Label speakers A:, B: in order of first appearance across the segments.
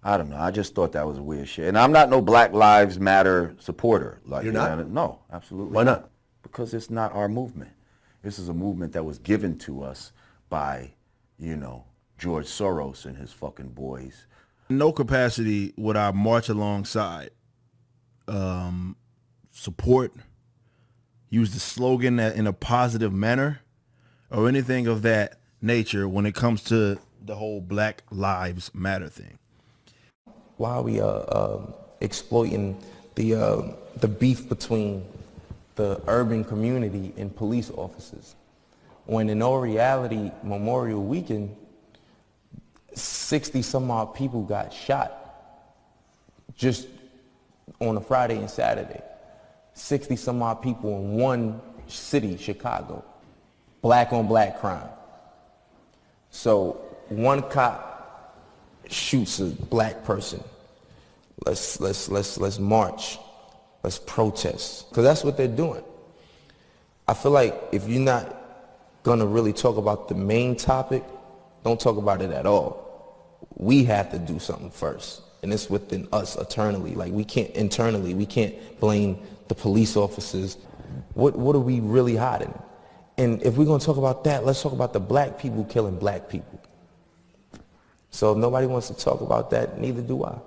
A: I don't know. I just thought that was weird shit. And I'm not no Black Lives Matter supporter. Like,
B: You're not?
A: No, absolutely.
B: Why not?
A: Because it's not our movement. This is a movement that was given to us by, George Soros and his fucking boys.
C: In no capacity would I march alongside, support, use the slogan in a positive manner, or anything of that nature when it comes to the whole Black Lives Matter thing.
D: Why are we exploiting the beef between the urban community and police officers, when in all reality, Memorial Weekend, 60 some odd people got shot just on a Friday and Saturday. 60 some odd people in one city, Chicago. Black on black crime. So one cop shoots a black person. Let's march. Let's protest. Because that's what they're doing. I feel like if you're not gonna really talk about the main topic, don't talk about it at all. We have to do something first. And it's within us internally. Like we can't blame the police officers. What are we really hiding? And if we're gonna talk about that, let's talk about the black people killing black people. So if nobody wants to talk about that, neither do I.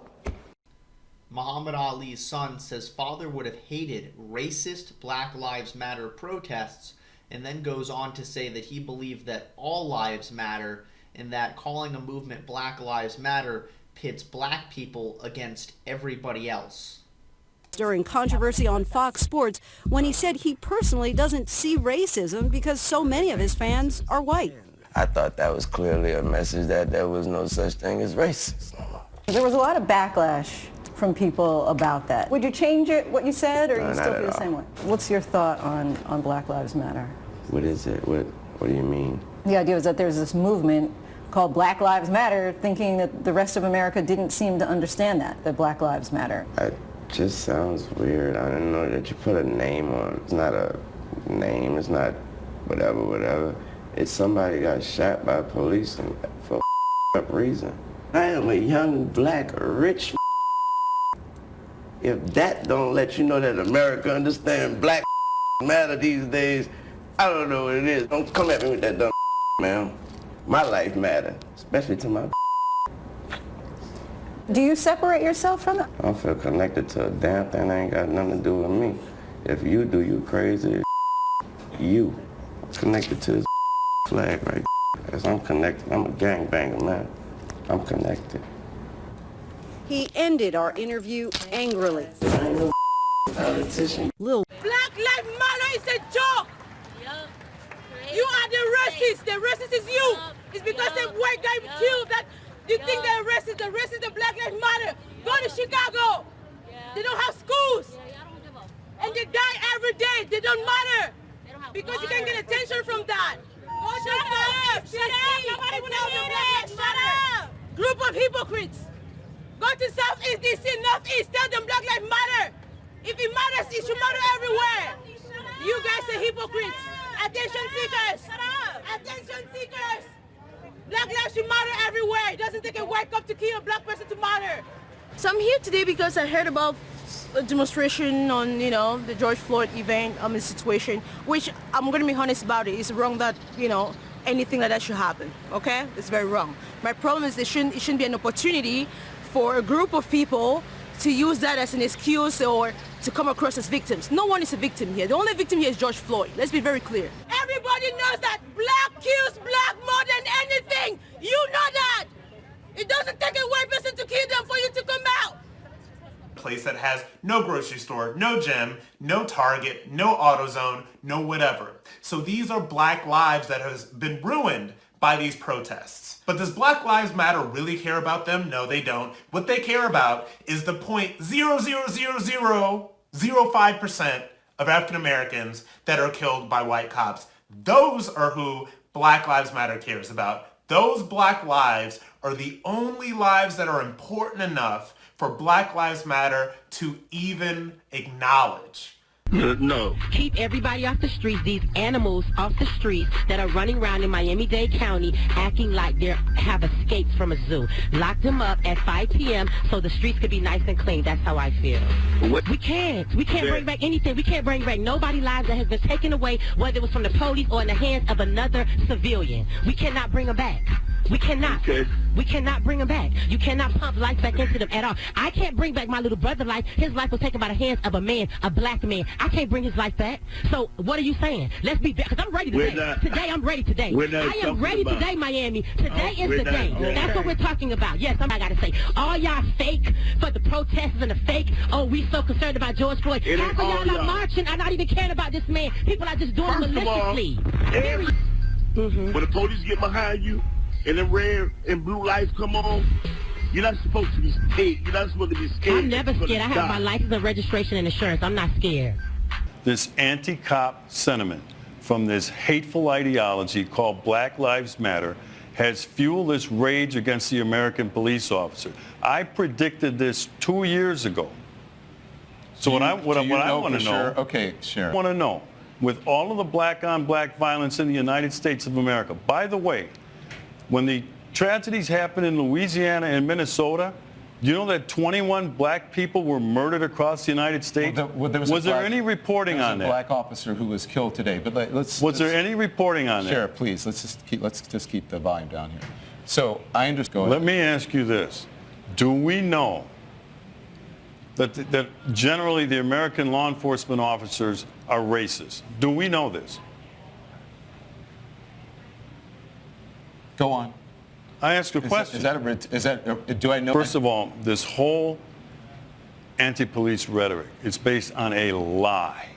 E: Muhammad Ali's son says father would have hated racist Black Lives Matter protests, and then goes on to say that he believed that all lives matter and that calling a movement Black Lives Matter pits black people against everybody else.
F: During controversy on Fox Sports when he said he personally doesn't see racism because so many of his fans are white.
G: I thought that was clearly a message that there was no such thing as racism.
H: There was a lot of backlash from people about that. Would you change it, what you said, or you still feel the same way? What's your thought on Black Lives Matter?
G: What is it? What do you mean?
H: The idea is that there's this movement called Black Lives Matter, thinking that the rest of America didn't seem to understand that Black Lives Matter.
G: It just sounds weird. I didn't know that you put a name on. It's not a name. It's not whatever. It's somebody got shot by police for a up reason. I am a young, black, rich. If that don't let you know that America understands Black matter these days, I don't know what it is. Don't come at me with that dumb man. My life matter, especially to my.
H: Do you separate yourself from it?
G: I don't feel connected to a damn thing that ain't got nothing to do with me. If you do, you crazy. You connected to this flag right. As I'm connected, I'm a gangbanger, man. I'm connected.
F: He ended our interview angrily.
G: Politician.
F: Lil
I: Black Lives Matter is a joke. You are the racist. The racist is you. It's because the white guy killed that. You think they're racist. The racist, the Black Lives Matter. Go to Chicago. They don't have schools. And they die every day. They don't matter. Because you can get attention from that. Shut up. Shut up. Nobody will hear it. Shut up. Group of hypocrites. Go to Southeast DC, Northeast. Tell them Black Lives Matter. If it matters, it should matter everywhere. You guys are hypocrites. Attention seekers. Attention seekers. Black lives should matter everywhere. It doesn't take a white cop to kill a black person to matter.
J: So I'm here today because I heard about a demonstration on, the George Floyd event, situation, which I'm going to be honest about it. It's wrong that, anything like that should happen, okay? It's very wrong. My problem is it shouldn't be an opportunity for a group of people to use that as an excuse or to come across as victims. No one is a victim here. The only victim here is George Floyd. Let's be very clear.
I: Everybody knows that black kills black more than anything. You know that. It doesn't take a white person to kill them for you to come out.
K: Place that has no grocery store, no gym, no Target, no AutoZone, no whatever. So these are black lives that has been ruined by these protests. But does Black Lives Matter really care about them? No, they don't. What they care about is the 0.00005% of African Americans that are killed by white cops. Those are who Black Lives Matter cares about. Those black lives are the only lives that are important enough for Black Lives Matter to even acknowledge.
B: No. Keep everybody off the streets, these animals off the streets that are running around in Miami-Dade County acting like they have escaped from a zoo. Lock them up at 5 p.m. so the streets could be nice and clean. That's how I feel. What? We can't bring back anything. We can't bring back nobody's lives that has been taken away, whether it was from the police or in the hands of another civilian. We cannot bring them back. We cannot. Okay. We cannot bring them back. You cannot pump life back into them at all. I can't bring back my little brother's life. His life was taken by the hands of a man, a black man. I can't bring his life back. So what are you saying? Let's be back. Because I'm ready today. Today, I'm ready today. I am ready today, Miami. Today is the day. That's what we're talking about. Yes, I got to say. All y'all fake for the protesters and the fake. Oh, we so concerned about George Floyd. Half of y'all are marching. I'm not even caring about this man. People are just doing it maliciously.
L: When the police get behind you, and the red and blue lights come on, you're not supposed to be scared. You're not supposed to be scared.
B: I'm never scared. I have my license and registration and insurance. I'm not scared.
M: This anti-cop sentiment from this hateful ideology called Black Lives Matter has fueled this rage against the American police officer. I predicted this 2 years ago. So what I want to know,
N: okay, sure.
M: I want to know, with all of the black-on-black violence in the United States of America, by the way, when the tragedies happened in Louisiana and Minnesota, you know that 21 black people were murdered across the United States? Was there any reporting on that?
N: There was a black officer who was killed today. But
M: was there any reporting on that?
N: Sure, please. Let's just keep the volume down here. So I understand.
M: Let me ask you this: do we know that generally the American law enforcement officers are racist? Do we know this?
N: Go on.
M: I ask a question.
N: Do I know?
M: First of all, this whole anti-police rhetoric is based on a lie.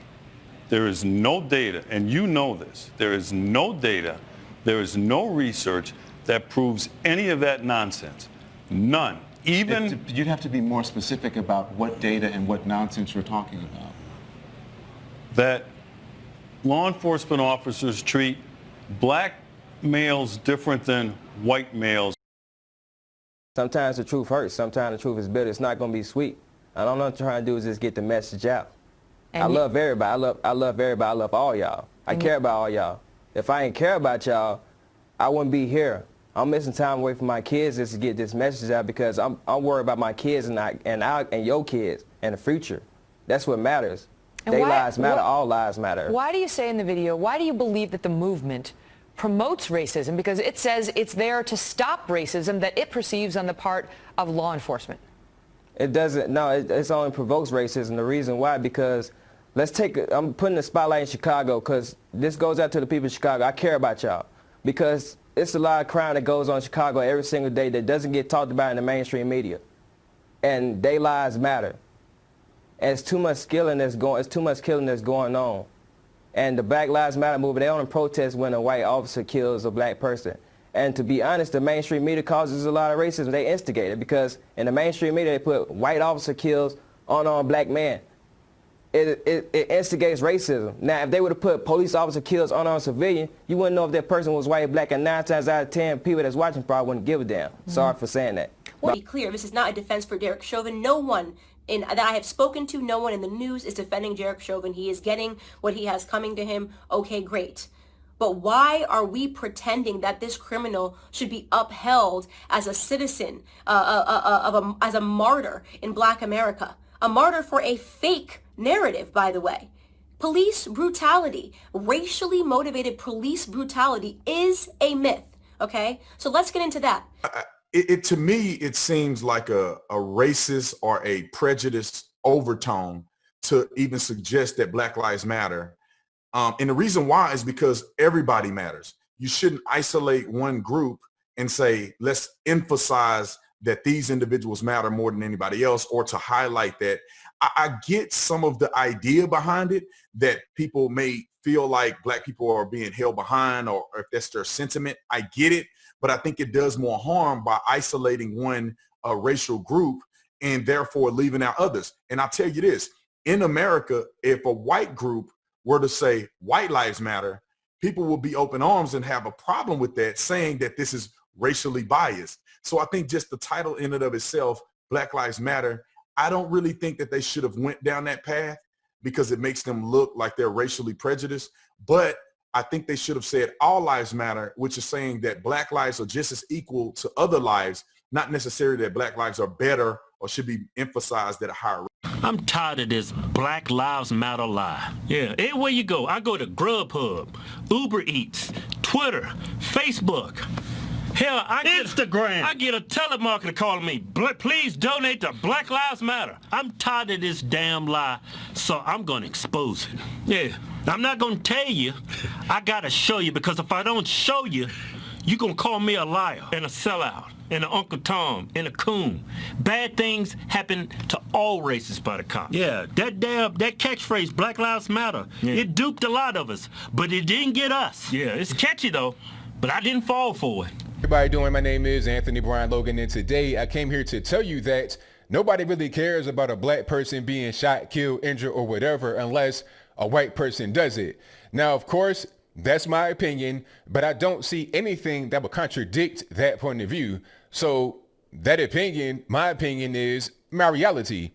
M: There is no data, and you know this. There is no data, there is no research that proves any of that nonsense. None. Even
N: you'd have to be more specific about what data and what nonsense you're talking about.
M: That law enforcement officers treat black males different than white males.
O: Sometimes the truth hurts. Sometimes the truth is bitter. It's not going to be sweet. And all I'm trying to do is just get the message out. And I love everybody. I love everybody. I love all y'all. I care about all y'all. If I ain't care about y'all, I wouldn't be here. I'm missing time away from my kids just to get this message out because I'm worried about my kids and your kids and the future. That's what matters. Their lives matter. All lives matter.
P: Why do you say in the video, why do you believe that the movement promotes racism? Because it says it's there to stop racism that it perceives on the part of law enforcement.
O: It doesn't. No, it only provokes racism. The reason why, because I'm putting the spotlight in Chicago because this goes out to the people of Chicago. I care about y'all because it's a lot of crime that goes on in Chicago every single day that doesn't get talked about in the mainstream media. And their lives matter. And it's too much killing that's going on. And the Black Lives Matter movement, they only protest when a white officer kills a black person. And to be honest, the mainstream media causes a lot of racism. They instigate it because in the mainstream media, they put white officer kills unarmed black man. It instigates racism. Now, if they would have put police officer kills unarmed civilian, you wouldn't know if that person was white or black, and 9 times out of 10 people that's watching probably wouldn't give a damn. Sorry for saying that.
Q: Well, to be clear, this is not a defense for Derek Chauvin. No one that I have spoken to, no one in the news is defending Derek Chauvin. He is getting what he has coming to him. Okay, great. But why are we pretending that this criminal should be upheld as a citizen, as a martyr in Black America? A martyr for a fake narrative, by the way. Police brutality, racially motivated police brutality is a myth, okay? So let's get into that.
R: To me, it seems like a racist or a prejudiced overtone to even suggest that Black Lives Matter. And the reason why is because everybody matters. You shouldn't isolate one group and say, let's emphasize that these individuals matter more than anybody else, or to highlight that. I get some of the idea behind it, that people may feel like black people are being held behind, or if that's their sentiment. I get it, but I think it does more harm by isolating one racial group and therefore leaving out others. And I'll tell you this, in America, if a white group were to say white lives matter, people will be open arms and have a problem with that, saying that this is racially biased. So I think just the title in and of itself, Black Lives Matter, I don't really think that they should have went down that path, because it makes them look like they're racially prejudiced. But I think they should have said all lives matter, which is saying that black lives are just as equal to other lives, not necessarily that black lives are better or should be emphasized at a higher rate.
S: I'm tired of this Black Lives Matter lie. Yeah, everywhere you go, I go to Grubhub, Uber Eats, Twitter, Facebook. Hell, Instagram. I get a telemarketer calling me, please donate to Black Lives Matter. I'm tired of this damn lie, so I'm going to expose it. Yeah, I'm not going to tell you. I got to show you, because if I don't show you, you're going to call me a liar and a sellout and an Uncle Tom and a coon. Bad things happen to all races by the cops. Yeah, that catchphrase, Black Lives Matter, it duped a lot of us, but it didn't get us. Yeah, it's catchy though, but I didn't fall for it.
T: Everybody doing? My name is Anthony Brian Logan, and today I came here to tell you that nobody really cares about a black person being shot, killed, injured, or whatever unless a white person does it. Now, of course, that's my opinion, but I don't see anything that would contradict that point of view. So that opinion, my opinion, is my reality.